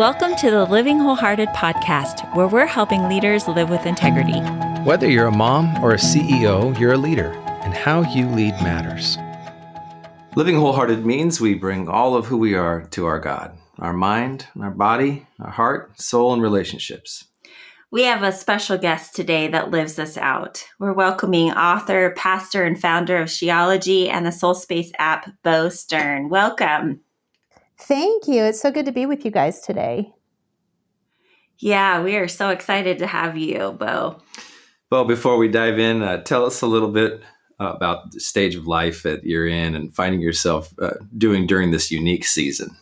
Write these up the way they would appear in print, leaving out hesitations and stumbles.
Welcome to the Living Wholehearted podcast, where we're helping leaders live with integrity. Whether you're a mom or a CEO, you're a leader, and how you lead matters. Living wholehearted means we bring all of who we are to our God, our mind, our body, our heart, soul, and relationships. We have a special guest today that lives this out. We're welcoming author, pastor, and founder of theology and the Soul Space app, Bo Stern. Welcome. Thank you. It's so good to be with you guys today. Yeah, we are so excited to have you, Bo. Well, before we dive in, tell us a little bit about the stage of life that you're in and finding yourself doing during this unique season.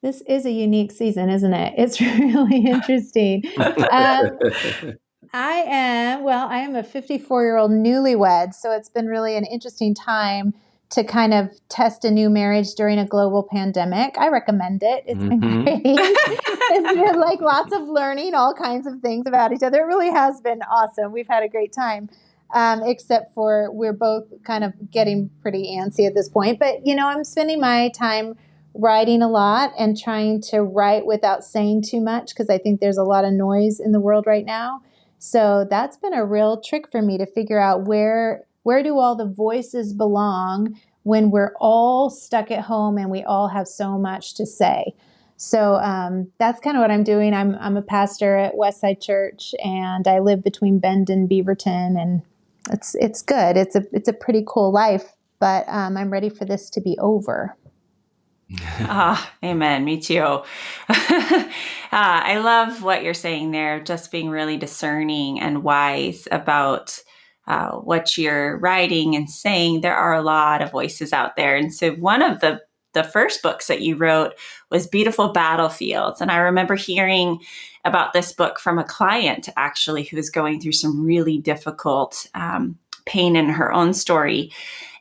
This is a unique season, isn't it? It's really interesting. I am a 54-year-old newlywed, so it's been really an interesting time to kind of test a new marriage during a global pandemic. I recommend it. It's been great. It's been like lots of learning, all kinds of things about each other. It really has been awesome. We've had a great time, except for we're both kind of getting pretty antsy at this point. But, I'm spending my time writing a lot and trying to write without saying too much because I think there's a lot of noise in the world right now. So that's been a real trick for me to figure out where do all the voices belong when we're all stuck at home and we all have so much to say. So that's kind of what I'm doing. I'm a pastor at Westside Church, and I live between Bend and Beaverton, and it's good. It's a pretty cool life, but I'm ready for this to be over. Amen. Me too. I love what you're saying there, just being really discerning and wise about what you're writing and saying. There are a lot of voices out there. And so one of the first books that you wrote was Beautiful Battlefields. And I remember hearing about this book from a client, actually, who was going through some really difficult pain in her own story.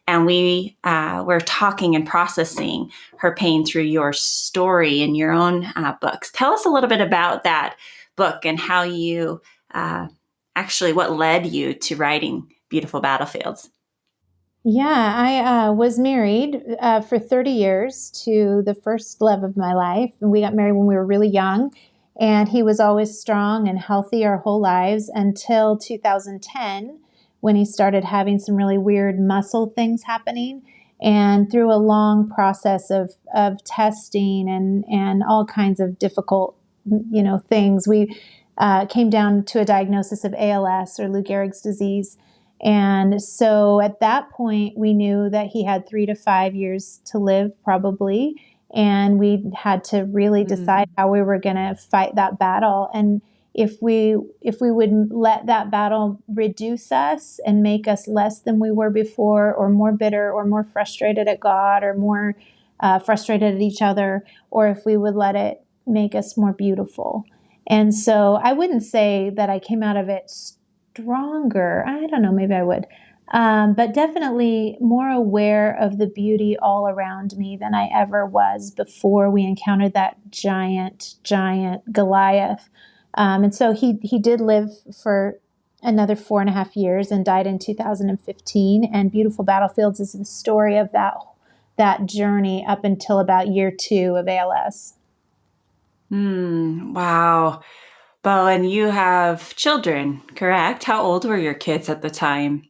And we were talking and processing her pain through your story in your own books. Tell us a little bit about that book and how you what led you to writing Beautiful Battlefields. Yeah, I was married for 30 years to the first love of my life. And we got married when we were really young. And he was always strong and healthy our whole lives until 2010, when he started having some really weird muscle things happening. And through a long process of testing and all kinds of difficult, things, we came down to a diagnosis of ALS, or Lou Gehrig's disease. And so at that point, we knew that he had 3 to 5 years to live, probably. And we had to really decide how we were going to fight that battle. And if we would let that battle reduce us and make us less than we were before, or more bitter, or more frustrated at God, or more frustrated at each other, or if we would let it make us more beautiful. And so I wouldn't say that I came out of it stronger. I don't know, maybe I would. But definitely more aware of the beauty all around me than I ever was before we encountered that giant Goliath. And so he did live for another 4.5 years and died in 2015. And Beautiful Battlefields is the story of that journey up until about year 2 of ALS. Wow. Bo, and you have children, correct? How old were your kids at the time?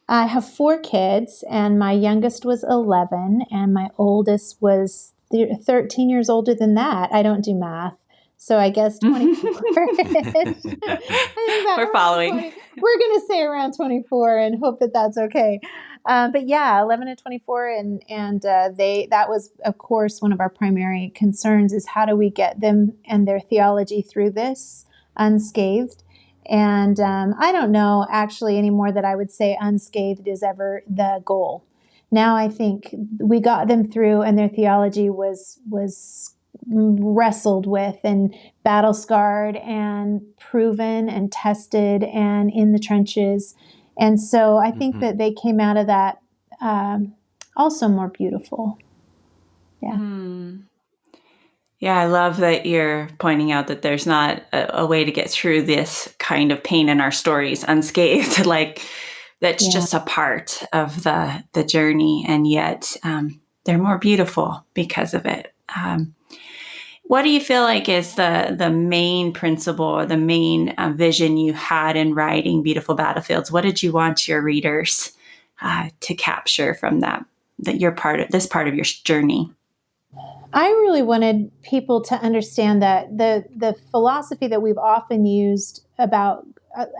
I have 4 kids, and my youngest was 11, and my oldest was 13 years older than that. I don't do math, so I guess 24. We're following. We're going to say around 24 and hope that that's okay. But yeah, 11 and 24, and that was, of course, one of our primary concerns is how do we get them and their theology through this unscathed. And I don't know actually anymore that I would say unscathed is ever the goal. Now I think we got them through and their theology was wrestled with and battle scarred and proven and tested and in the trenches. And so I think that they came out of that also more beautiful. Yeah. Yeah, I love that you're pointing out that there's not a way to get through this kind of pain in our stories unscathed. Like that's just a part of the journey, and yet they're more beautiful because of it. What do you feel like is the main principle or the main vision you had in writing Beautiful Battlefields? What did you want your readers to capture from that you're this part of your journey? I really wanted people to understand that the philosophy that we've often used about,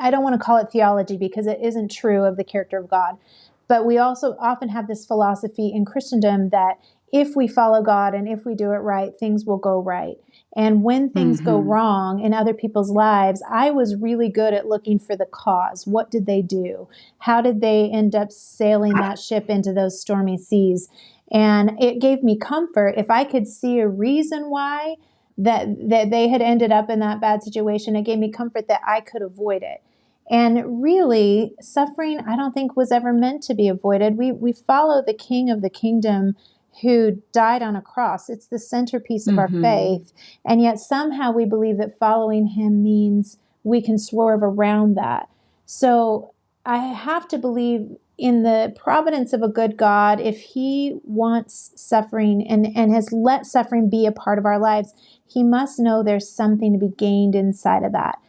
I don't want to call it theology because it isn't true of the character of God, but we also often have this philosophy in Christendom that if we follow God and if we do it right, things will go right. And when things go Mm-hmm. wrong in other people's lives, I was really good at looking for the cause. What did they do? How did they end up sailing that ship into those stormy seas? And it gave me comfort if I could see a reason why that they had ended up in that bad situation. It gave me comfort that I could avoid it. And really, suffering, I don't think was ever meant to be avoided. We follow the King of the Kingdom who died on a cross. It's the centerpiece of our Mm-hmm. faith. And yet somehow we believe that following him means we can swerve around that. So I have to believe in the providence of a good God. If he wants suffering and has let suffering be a part of our lives, he must know there's something to be gained inside of that.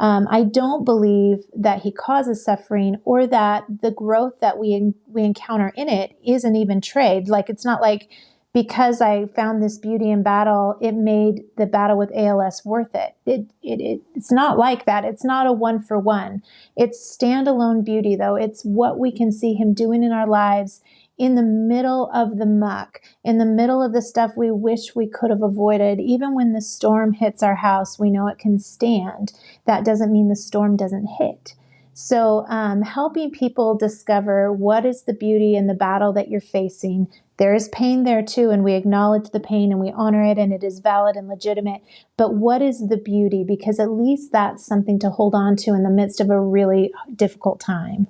I don't believe that he causes suffering or that the growth that we encounter in it isn't even trade. Like, it's not like because I found this beauty in battle, it made the battle with ALS worth it. It's not like that. It's not a one for one. It's standalone beauty, though. It's what we can see him doing in our lives in the middle of the muck, in the middle of the stuff we wish we could have avoided. Even when the storm hits our house, we know it can stand. That doesn't mean the storm doesn't hit. So helping people discover what is the beauty in the battle that you're facing. There is pain there too, and we acknowledge the pain and we honor it, and it is valid and legitimate. But what is the beauty? Because at least that's something to hold on to in the midst of a really difficult time.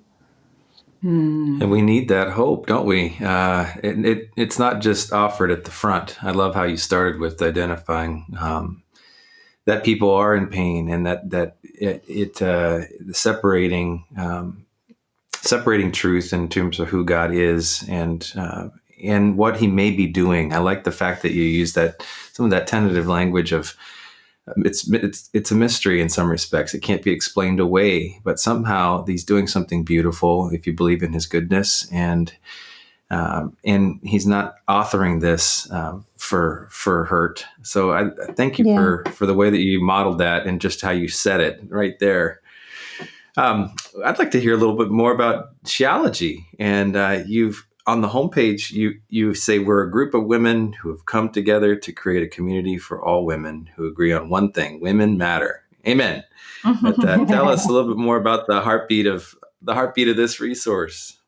And we need that hope, don't we? It's not just offered at the front. I love how you started with identifying that people are in pain, and that separating truth in terms of who God is and what He may be doing. I like the fact that you use that some of that tentative language of it's a mystery in some respects. It can't be explained away, but somehow He's doing something beautiful if you believe in His goodness, and He's not authoring this for hurt. So I thank you Yeah. for the way that you modeled that and just how you said it right there. I'd like to hear a little bit more about theology. And you've on the homepage, you say we're a group of women who have come together to create a community for all women who agree on one thing: women matter. Amen. But tell us a little bit more about the heartbeat of this resource.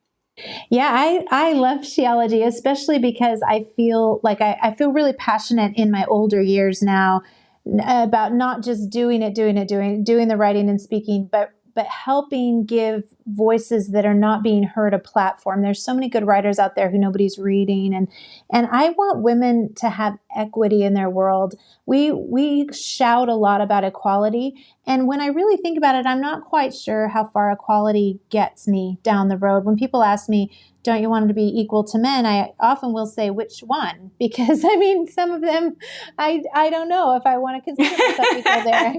Yeah, I love theology, especially because I feel like I feel really passionate in my older years now about not just doing the writing and speaking, but helping give voices that are not being heard a platform. There's so many good writers out there who nobody's reading, and I want women to have equity in their world. We shout a lot about equality, and when I really think about it, I'm not quite sure how far equality gets me down the road. When people ask me, don't you want to be equal to men? I often will say, which one? Because I mean, some of them, I don't know if I want to consider myself equal there.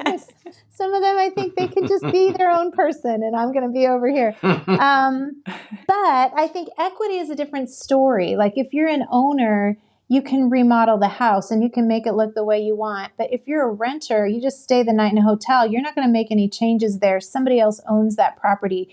Some of them, I think they can just be their own person, and I'm going to be over here. But I think equity is a different story. Like, if you're an owner, you can remodel the house and you can make it look the way you want. But if you're a renter, you just stay the night in a hotel, you're not going to make any changes there. Somebody else owns that property.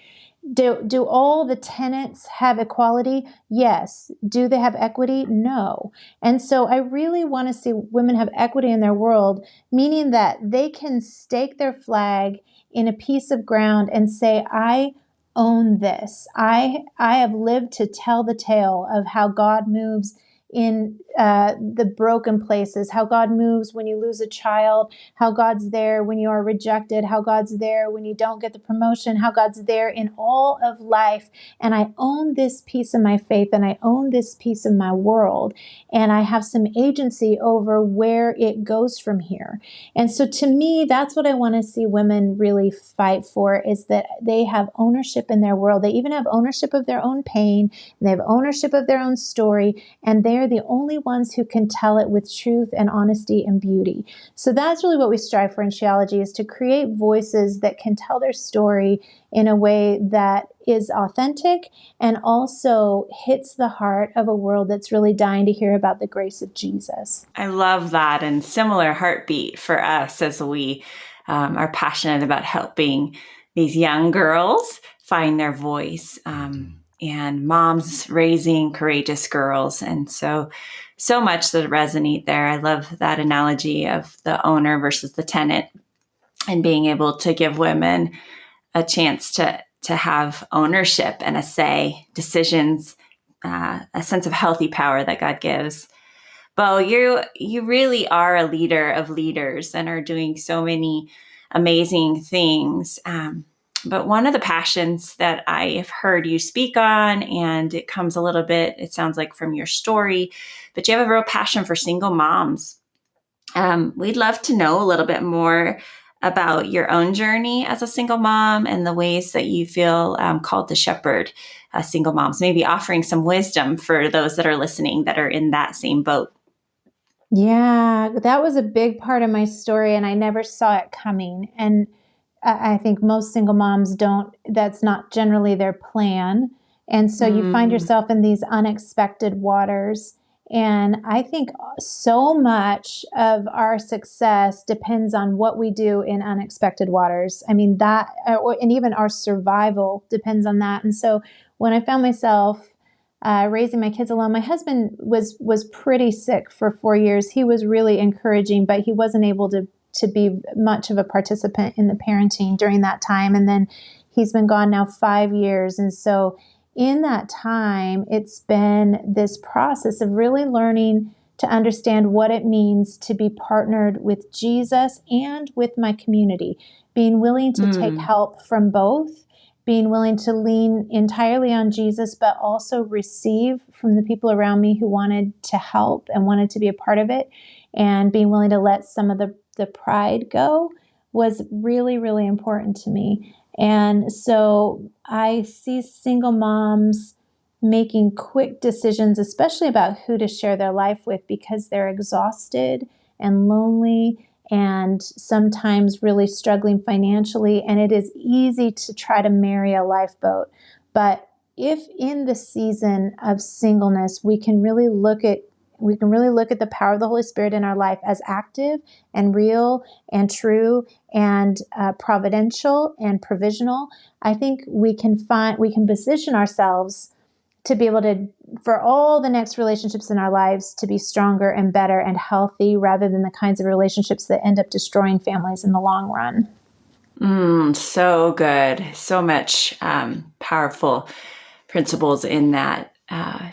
Do all the tenants have equality? Yes. Do they have equity? No. And so I really want to see women have equity in their world, meaning that they can stake their flag in a piece of ground and say, I own this. I have lived to tell the tale of how God moves in the broken places, how God moves when you lose a child, how God's there when you are rejected, how God's there when you don't get the promotion, how God's there in all of life. And I own this piece of my faith, and I own this piece of my world, and I have some agency over where it goes from here. And so to me, that's what I want to see women really fight for, is that they have ownership in their world. They even have ownership of their own pain, and they have ownership of their own story, and they're they're the only ones who can tell it with truth and honesty and beauty. So that's really what we strive for in Sheology, is to create voices that can tell their story in a way that is authentic and also hits the heart of a world that's really dying to hear about the grace of Jesus. I love that, and similar heartbeat for us as we are passionate about helping these young girls find their voice, and moms raising courageous girls. And so much that resonate there. I love that analogy of the owner versus the tenant, and being able to give women a chance to have ownership and a say, decisions, a sense of healthy power that God gives. Bo, you really are a leader of leaders and are doing so many amazing things. But one of the passions that I have heard you speak on, and it comes a little bit, it sounds like, from your story, but you have a real passion for single moms. We'd love to know a little bit more about your own journey as a single mom and the ways that you feel called to shepherd single moms, maybe offering some wisdom for those that are listening that are in that same boat. Yeah, that was a big part of my story, and I never saw it coming. And I think most single moms don't, that's not generally their plan. And so you find yourself in these unexpected waters. And I think so much of our success depends on what we do in unexpected waters. I mean, and even our survival depends on that. And so when I found myself raising my kids alone, my husband was pretty sick for 4 years. He was really encouraging, but he wasn't able to be much of a participant in the parenting during that time. And then he's been gone now 5 years. And so in that time, it's been this process of really learning to understand what it means to be partnered with Jesus and with my community, being willing to take help from both, being willing to lean entirely on Jesus, but also receive from the people around me who wanted to help and wanted to be a part of it, and being willing to let some of the pride go was really, really important to me. And so I see single moms making quick decisions, especially about who to share their life with, because they're exhausted and lonely and sometimes really struggling financially. And it is easy to try to marry a lifeboat. But if in the season of singleness, we can really look at the power of the Holy Spirit in our life as active and real and true and providential and provisional, I think we can position ourselves to be able to, for all the next relationships in our lives, to be stronger and better and healthy, rather than the kinds of relationships that end up destroying families in the long run. So good. So much powerful principles in that.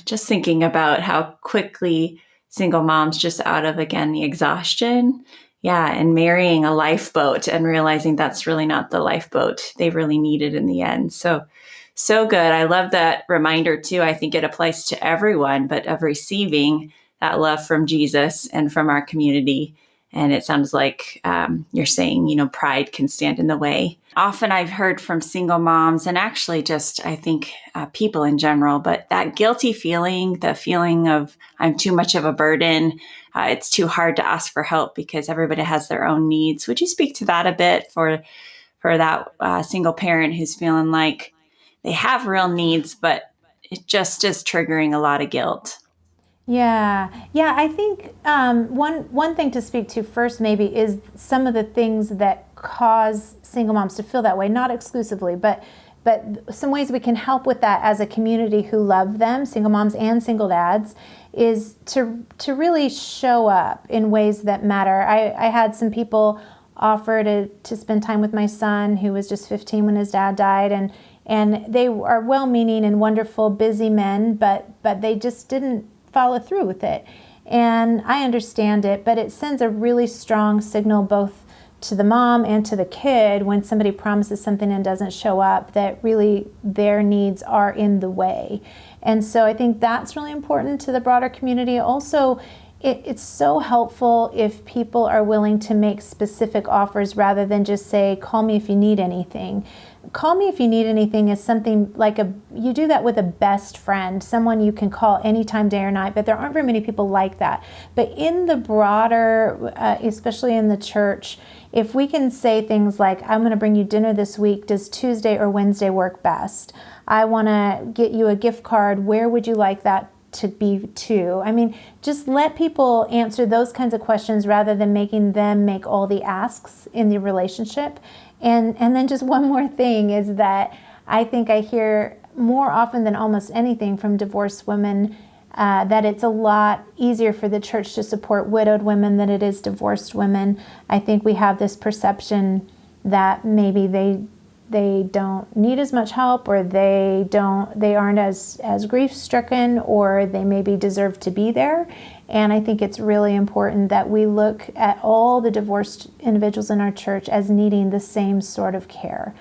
Just thinking about how quickly single moms, just out of, again, the exhaustion, and marrying a lifeboat and realizing that's really not the lifeboat they really needed in the end. So good. I love that reminder too. I think it applies to everyone, but of receiving that love from Jesus and from our community. And it sounds like you're saying, pride can stand in the way. Often I've heard from single moms, and actually just, I think, people in general, but that guilty feeling, the feeling of I'm too much of a burden. It's too hard to ask for help because everybody has their own needs. Would you speak to that a bit for that single parent who's feeling like they have real needs, but it just is triggering a lot of guilt? Yeah. I think one thing to speak to first maybe is some of the things that cause single moms to feel that way, not exclusively, but some ways we can help with that as a community who love them, single moms and single dads, is to really show up in ways that matter. I had some people offer to spend time with my son, who was just 15 when his dad died, and they are well-meaning and wonderful, busy men, but they just didn't follow through with it. And I understand it, but it sends a really strong signal both to the mom and to the kid when somebody promises something and doesn't show up, that really their needs are in the way. And so I think that's really important to the broader community. Also, it's so helpful if people are willing to make specific offers rather than just say, call me if you need anything. call me if you need anything is something like you do that with a best friend, someone you can call anytime, day or night, but there aren't very many people like that. But in the broader, especially in the church, if we can say things like, I'm going to bring you dinner this week, does Tuesday or Wednesday work best? I want to get you a gift card, where would you like that to be to? I mean, just let people answer those kinds of questions rather than making them make all the asks in the relationship. And then just one more thing is that I think I hear more often than almost anything from divorced women that it's a lot easier for the church to support widowed women than it is divorced women. I think we have this perception that maybe they don't need as much help, or they aren't as grief stricken, or they maybe deserve to be there. And I think it's really important that we look at all the divorced individuals in our church as needing the same sort of care.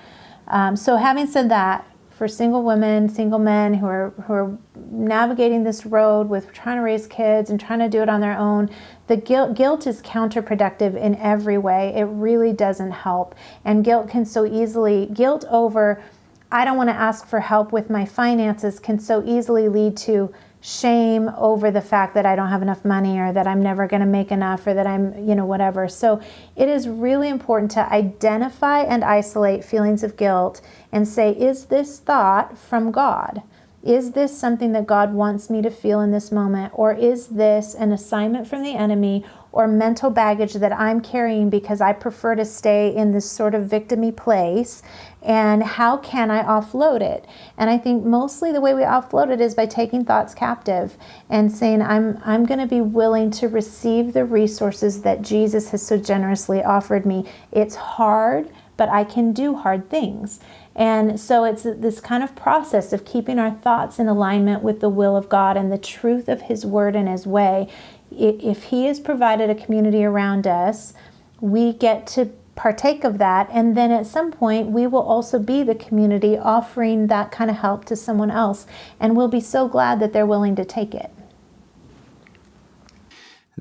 So having said that, for single women, single men who are navigating this road with trying to raise kids and trying to do it on their own, the guilt is counterproductive in every way. It really doesn't help. And guilt over, I don't want to ask for help with my finances, can so easily lead to shame over the fact that I don't have enough money, or that I'm never going to make enough, or that I'm, whatever. So it is really important to identify and isolate feelings of guilt and say, is this thought from God? Is this something that God wants me to feel in this moment? Or is this an assignment from the enemy or mental baggage that I'm carrying because I prefer to stay in this sort of victim-y place? And how can I offload it? And I think mostly the way we offload it is by taking thoughts captive and saying, I'm going to be willing to receive the resources that Jesus has so generously offered me. It's hard, but I can do hard things. And so it's this kind of process of keeping our thoughts in alignment with the will of God and the truth of His word and His way. If He has provided a community around us, we get to partake of that. And then at some point, we will also be the community offering that kind of help to someone else. And we'll be so glad that they're willing to take it.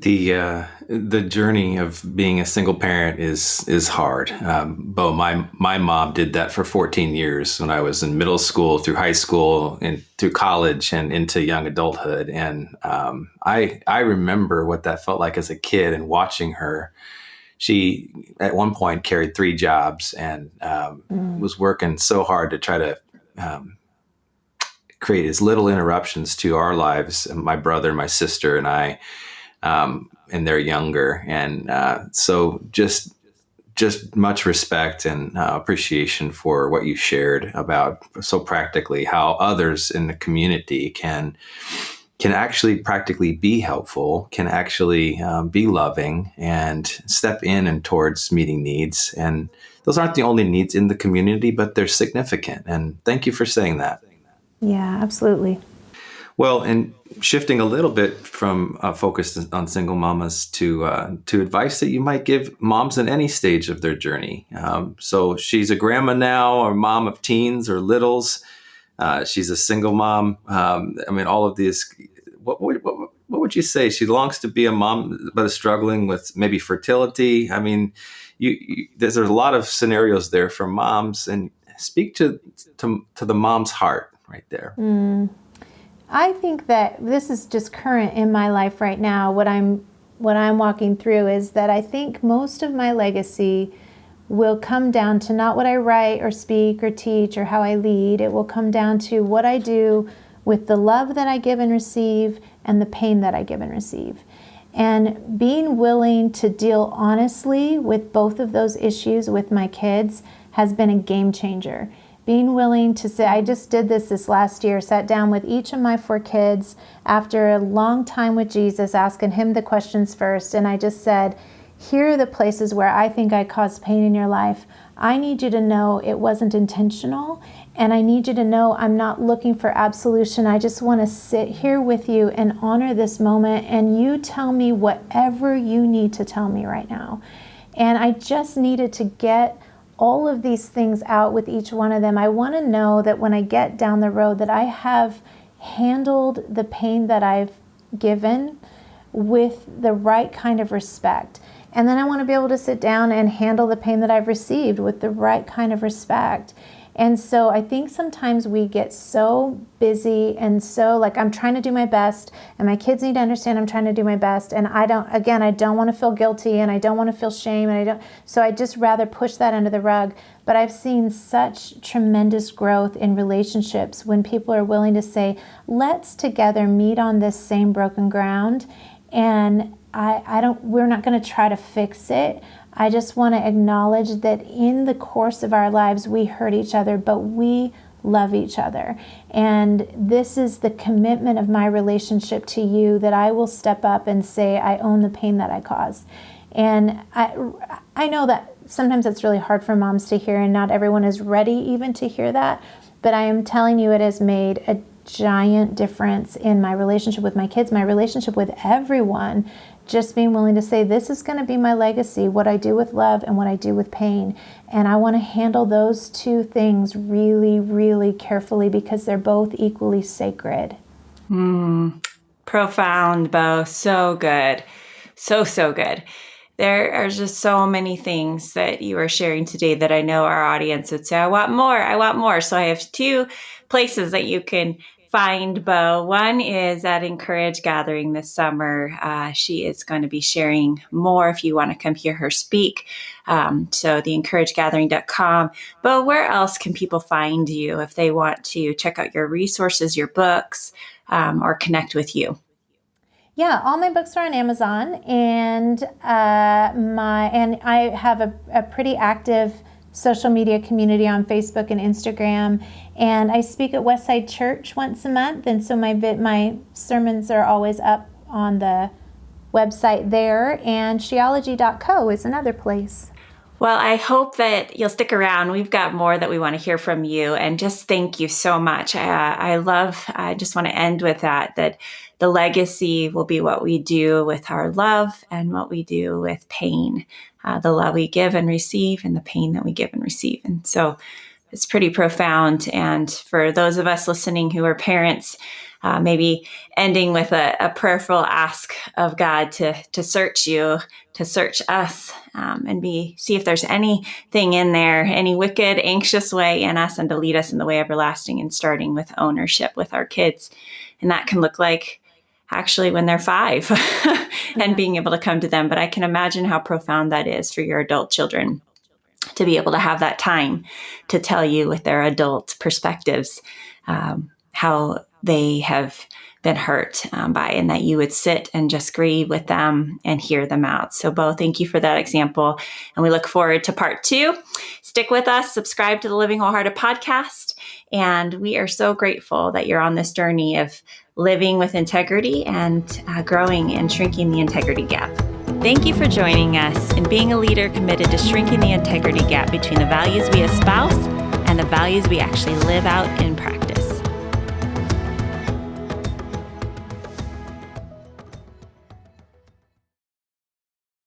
The journey of being a single parent is hard. Bo, my mom did that for 14 years when I was in middle school, through high school, and through college, and into young adulthood. And I remember what that felt like as a kid, and watching her. She at one point carried 3 jobs, and was working so hard to try to create as little interruptions to our lives, my brother, my sister, and I. And they're younger. And so just much respect and appreciation for what you shared about, so practically, how others in the community can actually practically be helpful, can actually be loving, and step in and towards meeting needs. And those aren't the only needs in the community, but they're significant. And thank you for saying that. Yeah, absolutely. Well, and shifting a little bit from focus on single mamas to advice that you might give moms in any stage of their journey. So she's a grandma now, or mom of teens or littles. She's a single mom. All of these. What would you say? She longs to be a mom, but is struggling with maybe fertility. I mean, there's a lot of scenarios there for moms, and speak to the mom's heart right there. I think that this is just current in my life right now. What I'm walking through is that I think most of my legacy will come down to not what I write or speak or teach or how I lead. It will come down to what I do with the love that I give and receive, and the pain that I give and receive. And being willing to deal honestly with both of those issues with my kids has been a game changer. Being willing to say, I just did this last year, sat down with each of my 4 kids after a long time with Jesus, asking Him the questions first. And I just said, here are the places where I think I caused pain in your life. I need you to know it wasn't intentional. And I need you to know I'm not looking for absolution. I just want to sit here with you and honor this moment. And you tell me whatever you need to tell me right now. And I just needed to get all of these things out with each one of them. I want to know that when I get down the road that I have handled the pain that I've given with the right kind of respect. And then I want to be able to sit down and handle the pain that I've received with the right kind of respect. And so I think sometimes we get so busy and so like, I'm trying to do my best, and my kids need to understand I'm trying to do my best. And I don't want to feel guilty, and I don't want to feel shame. So I just rather push that under the rug. But I've seen such tremendous growth in relationships when people are willing to say, let's together meet on this same broken ground. And we're not going to try to fix it. I just want to acknowledge that in the course of our lives, we hurt each other, but we love each other. And this is the commitment of my relationship to you, that I will step up and say, I own the pain that I caused. And I know that sometimes it's really hard for moms to hear, and not everyone is ready even to hear that. But I am telling you, it has made a giant difference in my relationship with my kids, my relationship with everyone. Just being willing to say, this is going to be my legacy, what I do with love and what I do with pain. And I want to handle those two things really, really carefully, because they're both equally sacred. Profound, Bo. So good. So good. There are just so many things that you are sharing today that I know our audience would say, I want more. So I have two places that you can find Bo. One is at Encourage Gathering this summer. She is going to be sharing more if you want to come hear her speak. So the encouragegathering.com. Bo, where else can people find you if they want to check out your resources, your books, or connect with you? Yeah, all my books are on Amazon, and I have a pretty active social media community on Facebook and Instagram, and I speak at Westside Church once a month, and so my sermons are always up on the website there, and theology.co is another place. Well, I hope that you'll stick around. We've got more that we want to hear from you, and just thank you so much. I just want to end with that the legacy will be what we do with our love and what we do with pain, the love we give and receive and the pain that we give and receive. And so it's pretty profound. And for those of us listening who are parents, maybe ending with a prayerful ask of God to search you, to search us, and see if there's anything in there, any wicked, anxious way in us, and to lead us in the way everlasting, and starting with ownership with our kids. And that can look like actually when they're 5 and being able to come to them. But I can imagine how profound that is for your adult children, to be able to have that time to tell you with their adult perspectives how they have been hurt by, and that you would sit and just grieve with them and hear them out. So, Bo, thank you for that example. And we look forward to part 2. Stick with us, subscribe to the Living Wholehearted podcast. And we are so grateful that you're on this journey of living with integrity and growing and shrinking the integrity gap. Thank you for joining us in being a leader committed to shrinking the integrity gap between the values we espouse and the values we actually live out in practice.